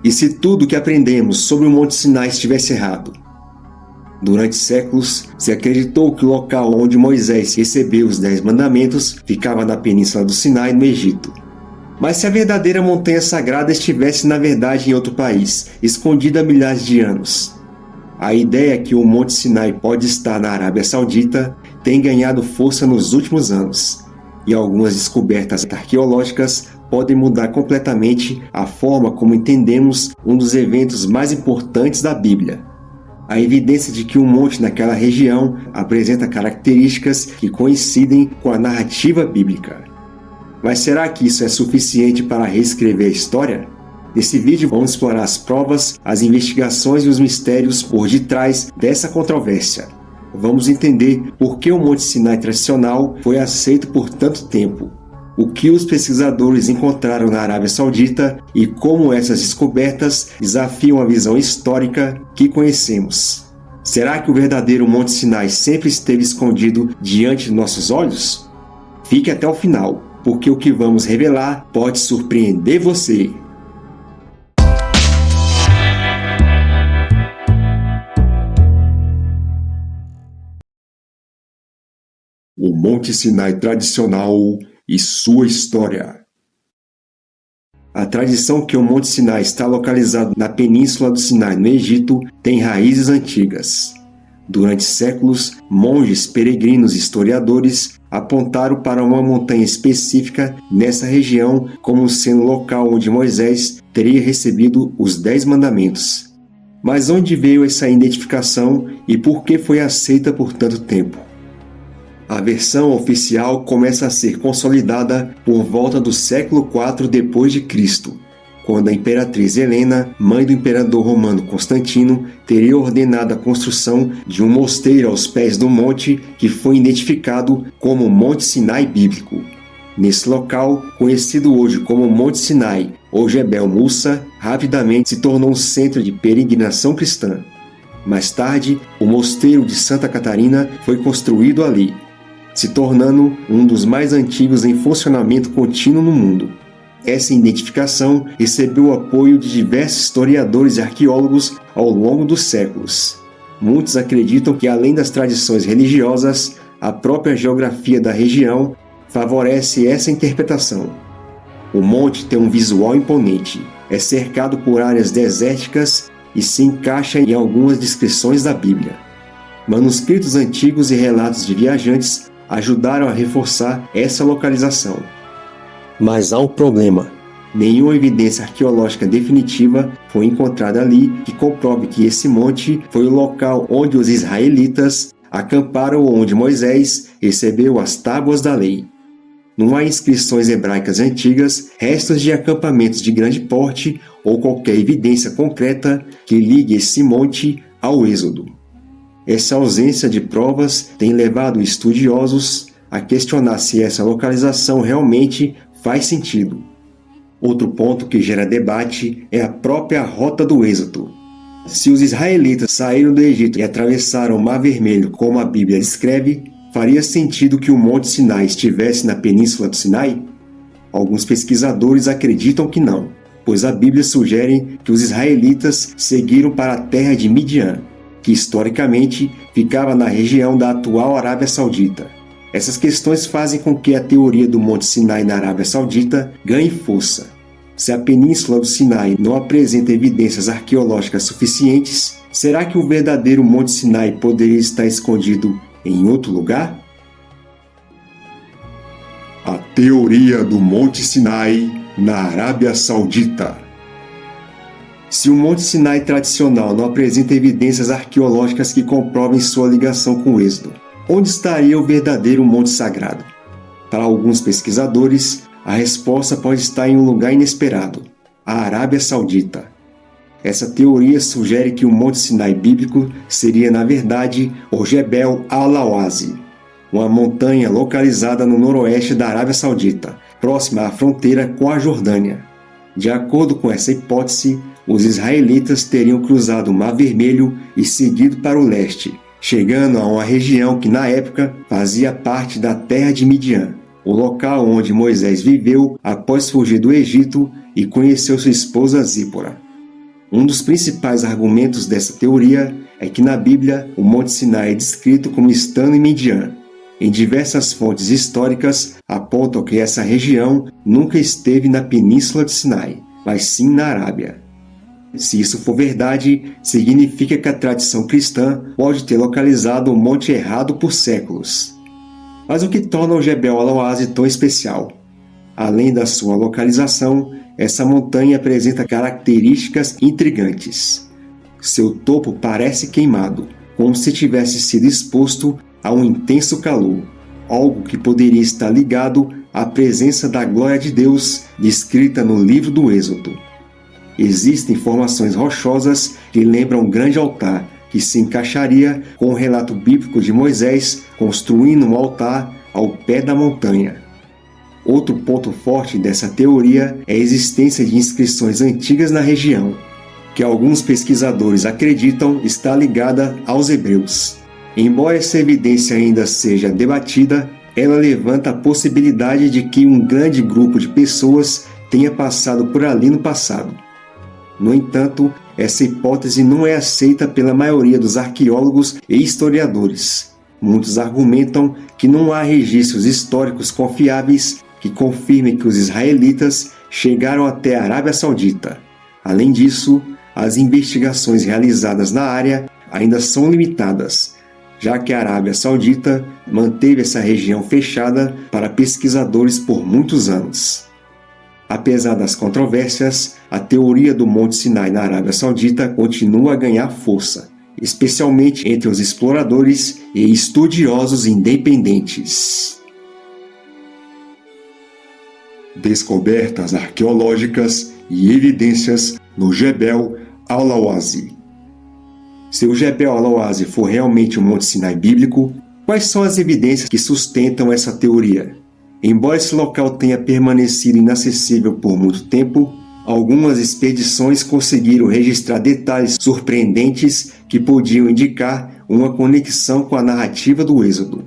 E se tudo o que aprendemos sobre o Monte Sinai estivesse errado? Durante séculos, se acreditou que o local onde Moisés recebeu os 10 mandamentos ficava na península do Sinai, no Egito. Mas se a verdadeira montanha sagrada estivesse na verdade em outro país, escondida há milhares de anos? A ideia que o Monte Sinai pode estar na Arábia Saudita tem ganhado força nos últimos anos, e algumas descobertas arqueológicas podem mudar completamente a forma como entendemos um dos eventos mais importantes da Bíblia. A evidência de que o monte naquela região apresenta características que coincidem com a narrativa bíblica. Mas será que isso é suficiente para reescrever a história? Nesse vídeo vamos explorar as provas, as investigações e os mistérios por detrás dessa controvérsia. Vamos entender por que o Monte Sinai tradicional foi aceito por tanto tempo, o que os pesquisadores encontraram na Arábia Saudita e como essas descobertas desafiam a visão histórica que conhecemos. Será que o verdadeiro Monte Sinai sempre esteve escondido diante de nossos olhos? Fique até o final, porque o que vamos revelar pode surpreender você. O Monte Sinai tradicional e sua história. A tradição que o Monte Sinai está localizado na península do Sinai, no Egito, tem raízes antigas. Durante séculos, monges, peregrinos e historiadores apontaram para uma montanha específica nessa região como sendo o local onde Moisés teria recebido os 10 mandamentos. Mas onde veio essa identificação e por que foi aceita por tanto tempo? A versão oficial começa a ser consolidada por volta do século IV d.C., quando a imperatriz Helena, mãe do imperador romano Constantino, teria ordenado a construção de um mosteiro aos pés do monte que foi identificado como Monte Sinai bíblico. Nesse local, conhecido hoje como Monte Sinai ou Jebel Musa, rapidamente se tornou um centro de peregrinação cristã. Mais tarde, o mosteiro de Santa Catarina foi construído ali, se tornando um dos mais antigos em funcionamento contínuo no mundo. Essa identificação recebeu o apoio de diversos historiadores e arqueólogos ao longo dos séculos. Muitos acreditam que, além das tradições religiosas, a própria geografia da região favorece essa interpretação. O monte tem um visual imponente, é cercado por áreas desérticas e se encaixa em algumas descrições da Bíblia. Manuscritos antigos e relatos de viajantes ajudaram a reforçar essa localização. Mas há um problema. Nenhuma evidência arqueológica definitiva foi encontrada ali que comprove que esse monte foi o local onde os israelitas acamparam ou onde Moisés recebeu as tábuas da lei. Não há inscrições hebraicas antigas, restos de acampamentos de grande porte ou qualquer evidência concreta que ligue esse monte ao Êxodo. Essa ausência de provas tem levado estudiosos a questionar se essa localização realmente faz sentido. Outro ponto que gera debate é a própria rota do Êxodo. Se os israelitas saíram do Egito e atravessaram o Mar Vermelho como a Bíblia descreve, faria sentido que o Monte Sinai estivesse na península do Sinai? Alguns pesquisadores acreditam que não, pois a Bíblia sugere que os israelitas seguiram para a terra de Midian, que historicamente ficava na região da atual Arábia Saudita. Essas questões fazem com que a teoria do Monte Sinai na Arábia Saudita ganhe força. Se a península do Sinai não apresenta evidências arqueológicas suficientes, será que o verdadeiro Monte Sinai poderia estar escondido em outro lugar? A teoria do Monte Sinai na Arábia Saudita. Se o Monte Sinai tradicional não apresenta evidências arqueológicas que comprovem sua ligação com o Êxodo, onde estaria o verdadeiro Monte Sagrado? Para alguns pesquisadores, a resposta pode estar em um lugar inesperado, a Arábia Saudita. Essa teoria sugere que o Monte Sinai bíblico seria, na verdade, o Jebel al-Awazi, uma montanha localizada no noroeste da Arábia Saudita, próxima à fronteira com a Jordânia. De acordo com essa hipótese, os israelitas teriam cruzado o Mar Vermelho e seguido para o leste, chegando a uma região que na época fazia parte da terra de Midian, o local onde Moisés viveu após fugir do Egito e conheceu sua esposa Zípora. Um dos principais argumentos dessa teoria é que na Bíblia o Monte Sinai é descrito como estando em Midian. Em diversas fontes históricas apontam que essa região nunca esteve na Península de Sinai, mas sim na Arábia. Se isso for verdade, significa que a tradição cristã pode ter localizado o monte errado por séculos. Mas o que torna o Jebel al-Awazi tão especial? Além da sua localização, essa montanha apresenta características intrigantes. Seu topo parece queimado, como se tivesse sido exposto a um intenso calor, algo que poderia estar ligado à presença da glória de Deus descrita no livro do Êxodo. Existem formações rochosas que lembram um grande altar, que se encaixaria com o relato bíblico de Moisés construindo um altar ao pé da montanha. Outro ponto forte dessa teoria é a existência de inscrições antigas na região, que alguns pesquisadores acreditam está ligada aos hebreus. Embora essa evidência ainda seja debatida, ela levanta a possibilidade de que um grande grupo de pessoas tenha passado por ali no passado. No entanto, essa hipótese não é aceita pela maioria dos arqueólogos e historiadores. Muitos argumentam que não há registros históricos confiáveis que confirmem que os israelitas chegaram até a Arábia Saudita. Além disso, as investigações realizadas na área ainda são limitadas, já que a Arábia Saudita manteve essa região fechada para pesquisadores por muitos anos. Apesar das controvérsias, a teoria do Monte Sinai na Arábia Saudita continua a ganhar força, especialmente entre os exploradores e estudiosos independentes. Descobertas arqueológicas e evidências no Jebel al-Awazi. Se o Jebel al-Awazi for realmente um Monte Sinai bíblico, quais são as evidências que sustentam essa teoria? Embora esse local tenha permanecido inacessível por muito tempo, algumas expedições conseguiram registrar detalhes surpreendentes que podiam indicar uma conexão com a narrativa do Êxodo.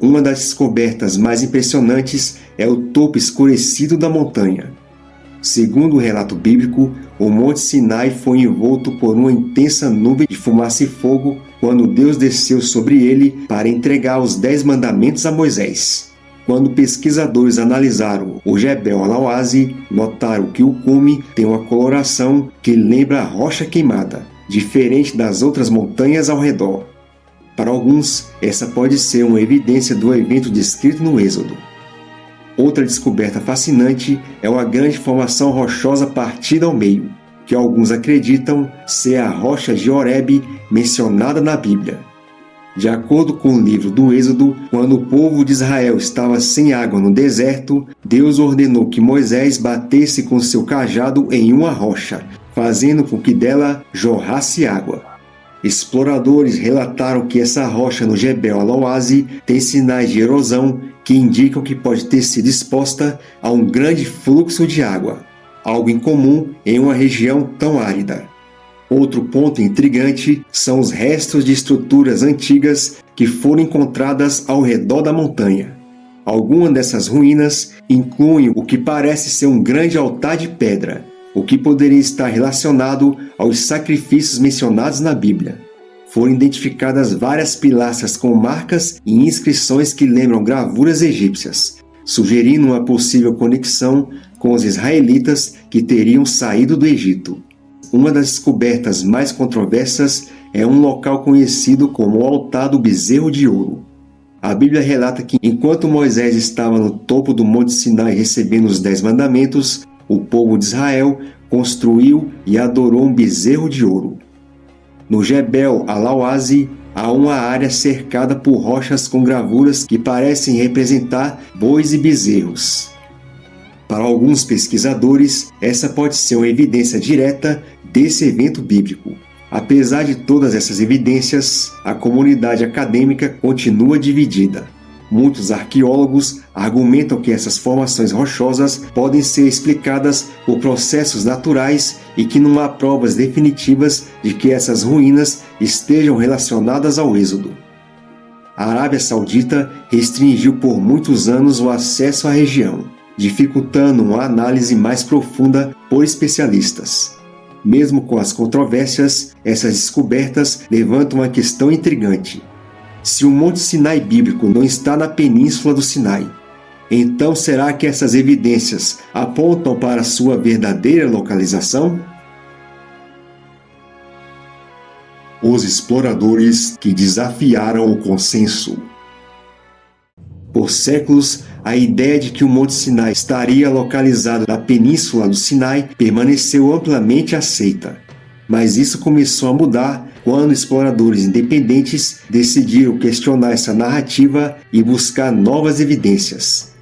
Uma das descobertas mais impressionantes é o topo escurecido da montanha. Segundo o relato bíblico, o Monte Sinai foi envolto por uma intensa nuvem de fumaça e fogo quando Deus desceu sobre ele para entregar os 10 mandamentos a Moisés. Quando pesquisadores analisaram o Jebel al-Awazi, notaram que o cume tem uma coloração que lembra a rocha queimada, diferente das outras montanhas ao redor. Para alguns, essa pode ser uma evidência do evento descrito no Êxodo. Outra descoberta fascinante é uma grande formação rochosa partida ao meio, que alguns acreditam ser a rocha de Horebe mencionada na Bíblia. De acordo com o livro do Êxodo, quando o povo de Israel estava sem água no deserto, Deus ordenou que Moisés batesse com seu cajado em uma rocha, fazendo com que dela jorrasse água. Exploradores relataram que essa rocha no Jebel al-Awazi tem sinais de erosão que indicam que pode ter sido exposta a um grande fluxo de água, algo incomum em uma região tão árida. Outro ponto intrigante são os restos de estruturas antigas que foram encontradas ao redor da montanha. Algumas dessas ruínas incluem o que parece ser um grande altar de pedra, o que poderia estar relacionado aos sacrifícios mencionados na Bíblia. Foram identificadas várias pilastras com marcas e inscrições que lembram gravuras egípcias, sugerindo uma possível conexão com os israelitas que teriam saído do Egito. Uma das descobertas mais controversas é um local conhecido como o Altar do Bezerro de Ouro. A Bíblia relata que, enquanto Moisés estava no topo do Monte Sinai recebendo os 10 mandamentos, o povo de Israel construiu e adorou um bezerro de ouro. No Jebel al-Awazi, há uma área cercada por rochas com gravuras que parecem representar bois e bezerros. Para alguns pesquisadores, essa pode ser uma evidência direta desse evento bíblico. Apesar de todas essas evidências, a comunidade acadêmica continua dividida. Muitos arqueólogos argumentam que essas formações rochosas podem ser explicadas por processos naturais e que não há provas definitivas de que essas ruínas estejam relacionadas ao Êxodo. A Arábia Saudita restringiu por muitos anos o acesso à região, dificultando uma análise mais profunda por especialistas. Mesmo com as controvérsias, essas descobertas levantam uma questão intrigante. Se o Monte Sinai bíblico não está na Península do Sinai, então será que essas evidências apontam para sua verdadeira localização? Os exploradores que desafiaram o consenso. Por séculos, a ideia de que o Monte Sinai estaria localizado na Península do Sinai permaneceu amplamente aceita. Mas isso começou a mudar quando exploradores independentes decidiram questionar essa narrativa e buscar novas evidências.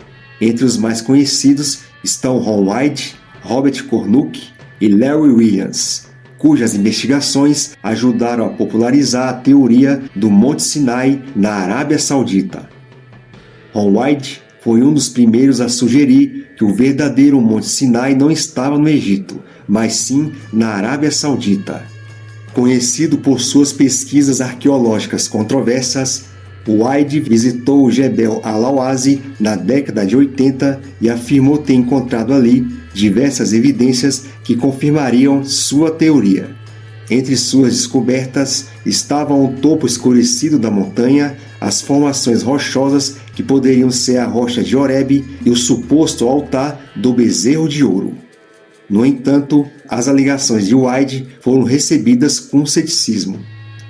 Entre os mais conhecidos estão Ron White, Robert Cornuke e Larry Williams, cujas investigações ajudaram a popularizar a teoria do Monte Sinai na Arábia Saudita. Ron White foi um dos primeiros a sugerir que o verdadeiro Monte Sinai não estava no Egito, mas sim na Arábia Saudita. Conhecido por suas pesquisas arqueológicas controversas, White visitou o Jebel al-Awazi na década de 80 e afirmou ter encontrado ali diversas evidências que confirmariam sua teoria. Entre suas descobertas estavam o topo escurecido da montanha, as formações rochosas que poderiam ser a rocha de Horebe e o suposto altar do bezerro de ouro. No entanto, as alegações de White foram recebidas com ceticismo.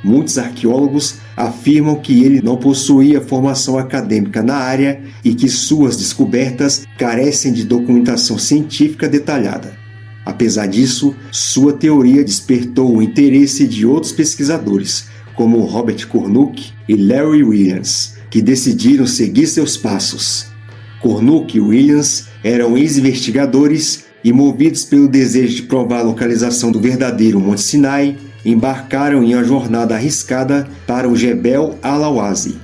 Muitos arqueólogos afirmam que ele não possuía formação acadêmica na área e que suas descobertas carecem de documentação científica detalhada. Apesar disso, sua teoria despertou o interesse de outros pesquisadores, como Robert Cornuke e Larry Williams, que decidiram seguir seus passos. Cornuke e Williams eram ex-investigadores e, movidos pelo desejo de provar a localização do verdadeiro Monte Sinai, embarcaram em uma jornada arriscada para o Jebel al-Awazi.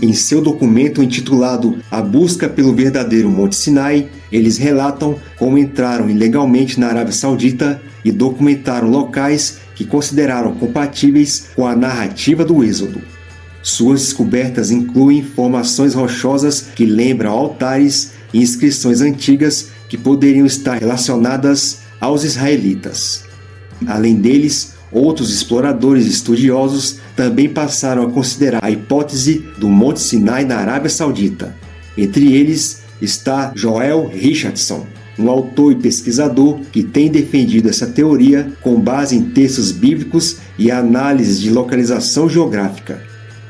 Em seu documento intitulado A Busca pelo Verdadeiro Monte Sinai, eles relatam como entraram ilegalmente na Arábia Saudita e documentaram locais que consideraram compatíveis com a narrativa do Êxodo. Suas descobertas incluem formações rochosas que lembram altares e inscrições antigas que poderiam estar relacionadas aos israelitas. Além deles, outros exploradores estudiosos também passaram a considerar a hipótese do Monte Sinai na Arábia Saudita. Entre eles está Joel Richardson, um autor e pesquisador que tem defendido essa teoria com base em textos bíblicos e análises de localização geográfica.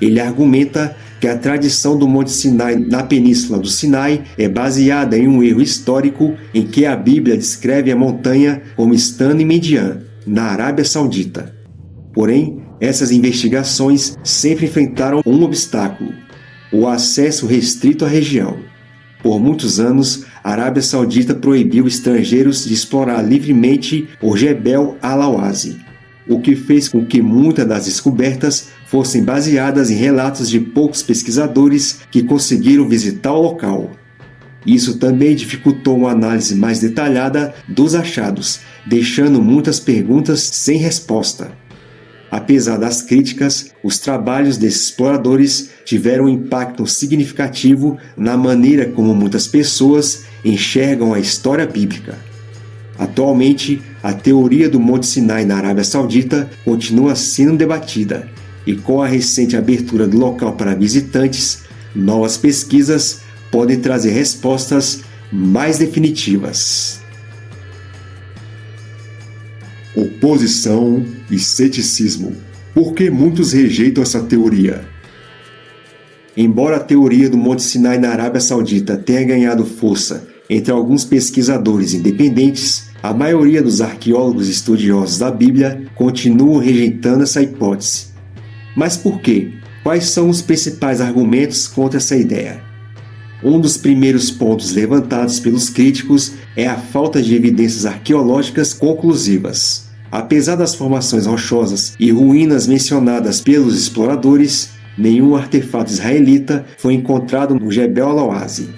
Ele argumenta que a tradição do Monte Sinai na Península do Sinai é baseada em um erro histórico em que a Bíblia descreve a montanha como estando em Midian, na Arábia Saudita. Porém, essas investigações sempre enfrentaram um obstáculo: o acesso restrito à região. Por muitos anos, a Arábia Saudita proibiu estrangeiros de explorar livremente o Jebel al-Awazi, o que fez com que muitas das descobertas fossem baseadas em relatos de poucos pesquisadores que conseguiram visitar o local. Isso também dificultou uma análise mais detalhada dos achados, deixando muitas perguntas sem resposta. Apesar das críticas, os trabalhos desses exploradores tiveram um impacto significativo na maneira como muitas pessoas enxergam a história bíblica. Atualmente, a teoria do Monte Sinai na Arábia Saudita continua sendo debatida, e com a recente abertura do local para visitantes, novas pesquisas podem trazer respostas mais definitivas. Oposição e ceticismo. Por que muitos rejeitam essa teoria? Embora a teoria do Monte Sinai na Arábia Saudita tenha ganhado força entre alguns pesquisadores independentes, a maioria dos arqueólogos estudiosos da Bíblia continuam rejeitando essa hipótese. Mas por quê? Quais são os principais argumentos contra essa ideia? Um dos primeiros pontos levantados pelos críticos é a falta de evidências arqueológicas conclusivas. Apesar das formações rochosas e ruínas mencionadas pelos exploradores, nenhum artefato israelita foi encontrado no Jebel al-Awazi.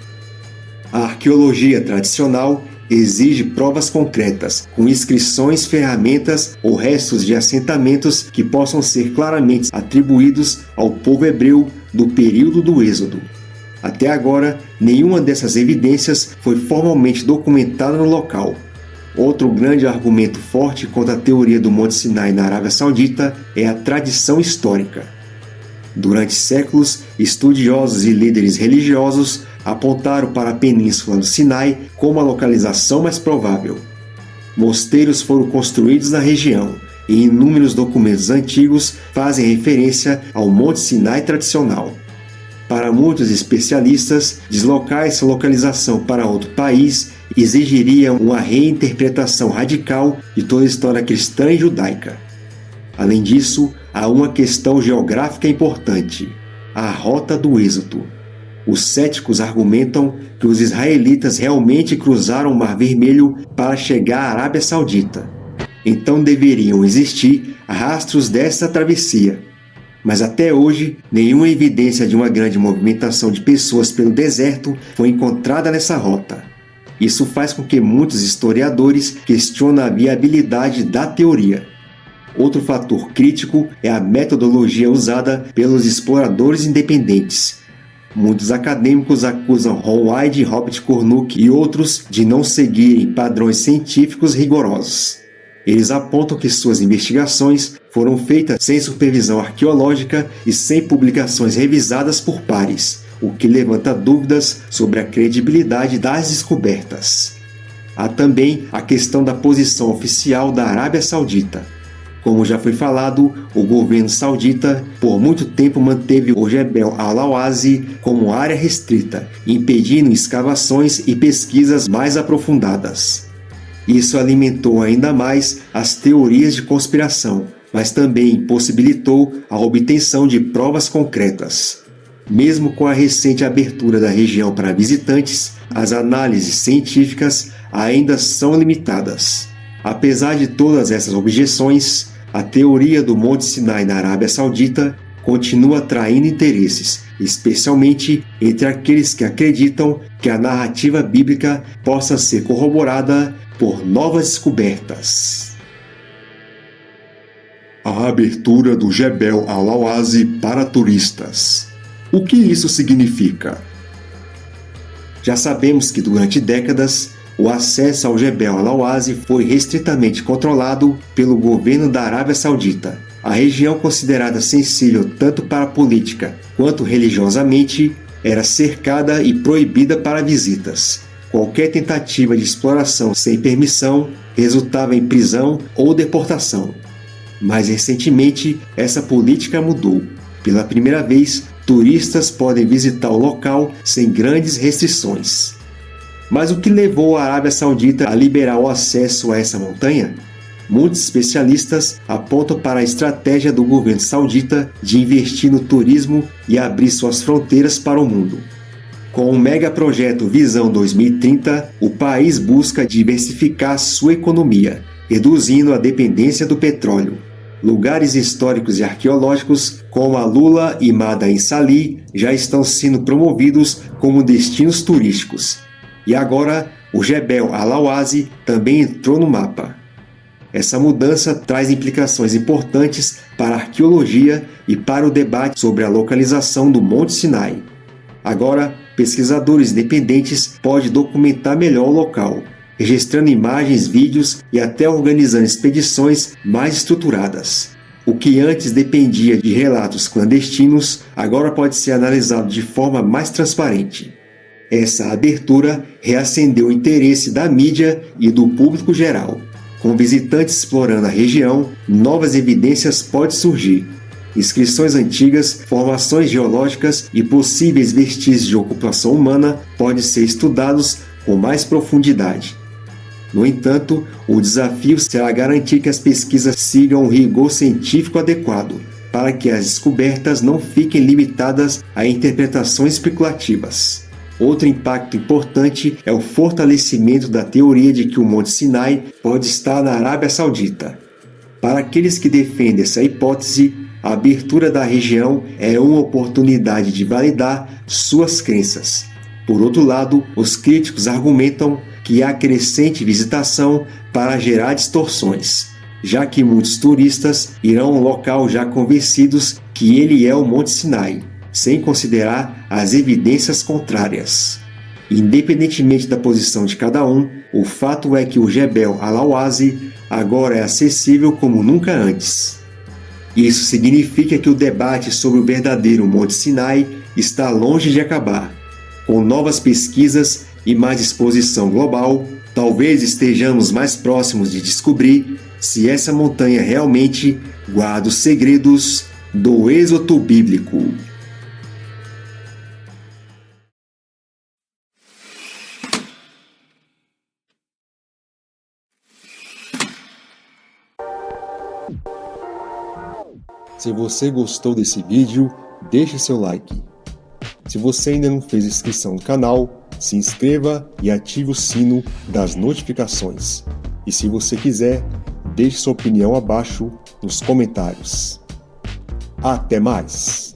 A arqueologia tradicional exige provas concretas, com inscrições, ferramentas ou restos de assentamentos que possam ser claramente atribuídos ao povo hebreu do período do Êxodo. Até agora, nenhuma dessas evidências foi formalmente documentada no local. Outro grande argumento forte contra a teoria do Monte Sinai na Arábia Saudita é a tradição histórica. Durante séculos, estudiosos e líderes religiosos apontaram para a península do Sinai como a localização mais provável. Mosteiros foram construídos na região e inúmeros documentos antigos fazem referência ao Monte Sinai tradicional. Para muitos especialistas, deslocar essa localização para outro país exigiria uma reinterpretação radical de toda a história cristã e judaica. Além disso, há uma questão geográfica importante: a rota do êxodo. Os céticos argumentam que os israelitas realmente cruzaram o Mar Vermelho para chegar à Arábia Saudita. Então deveriam existir rastros dessa travessia. Mas até hoje, nenhuma evidência de uma grande movimentação de pessoas pelo deserto foi encontrada nessa rota. Isso faz com que muitos historiadores questionem a viabilidade da teoria. Outro fator crítico é a metodologia usada pelos exploradores independentes. Muitos acadêmicos acusam Ron Hyde, Robert Cornuke e outros de não seguirem padrões científicos rigorosos. Eles apontam que suas investigações foram feitas sem supervisão arqueológica e sem publicações revisadas por pares, o que levanta dúvidas sobre a credibilidade das descobertas. Há também a questão da posição oficial da Arábia Saudita. Como já foi falado, o governo saudita por muito tempo manteve o Jebel al-Awazi como área restrita, impedindo escavações e pesquisas mais aprofundadas. Isso alimentou ainda mais as teorias de conspiração, mas também impossibilitou a obtenção de provas concretas. Mesmo com a recente abertura da região para visitantes, as análises científicas ainda são limitadas. Apesar de todas essas objeções, a teoria do Monte Sinai na Arábia Saudita continua atraindo interesses, especialmente entre aqueles que acreditam que a narrativa bíblica possa ser corroborada por novas descobertas. A abertura do Jebel al-Awazi para turistas. O que isso significa? Já sabemos que durante décadas, o acesso ao Jebel al-Awazi foi restritamente controlado pelo governo da Arábia Saudita. A região, considerada sensível tanto para a política quanto religiosamente, era cercada e proibida para visitas. Qualquer tentativa de exploração sem permissão resultava em prisão ou deportação. Mais recentemente, essa política mudou. Pela primeira vez, turistas podem visitar o local sem grandes restrições. Mas o que levou a Arábia Saudita a liberar o acesso a essa montanha? Muitos especialistas apontam para a estratégia do governo saudita de investir no turismo e abrir suas fronteiras para o mundo. Com o megaprojeto Visão 2030, o país busca diversificar sua economia, reduzindo a dependência do petróleo. Lugares históricos e arqueológicos como a Lula e Madain Salih já estão sendo promovidos como destinos turísticos. E agora, o Jebel al-Awazi também entrou no mapa. Essa mudança traz implicações importantes para a arqueologia e para o debate sobre a localização do Monte Sinai. Agora, pesquisadores independentes podem documentar melhor o local, registrando imagens, vídeos e até organizando expedições mais estruturadas. O que antes dependia de relatos clandestinos, agora pode ser analisado de forma mais transparente. Essa abertura reacendeu o interesse da mídia e do público geral. Com visitantes explorando a região, novas evidências podem surgir. Inscrições antigas, formações geológicas e possíveis vestígios de ocupação humana podem ser estudados com mais profundidade. No entanto, o desafio será garantir que as pesquisas sigam um rigor científico adequado, para que as descobertas não fiquem limitadas a interpretações especulativas. Outro impacto importante é o fortalecimento da teoria de que o Monte Sinai pode estar na Arábia Saudita. Para aqueles que defendem essa hipótese, a abertura da região é uma oportunidade de validar suas crenças. Por outro lado, os críticos argumentam que há crescente visitação para gerar distorções, já que muitos turistas irão ao local já convencidos que ele é o Monte Sinai, sem considerar as evidências contrárias. Independentemente da posição de cada um, o fato é que o Jebel al-Awazi agora é acessível como nunca antes. Isso significa que o debate sobre o verdadeiro Monte Sinai está longe de acabar. Com novas pesquisas e mais exposição global, talvez estejamos mais próximos de descobrir se essa montanha realmente guarda os segredos do êxodo bíblico. Se você gostou desse vídeo, deixe seu like. Se você ainda não fez inscrição no canal, se inscreva e ative o sino das notificações. E se você quiser, deixe sua opinião abaixo nos comentários. Até mais!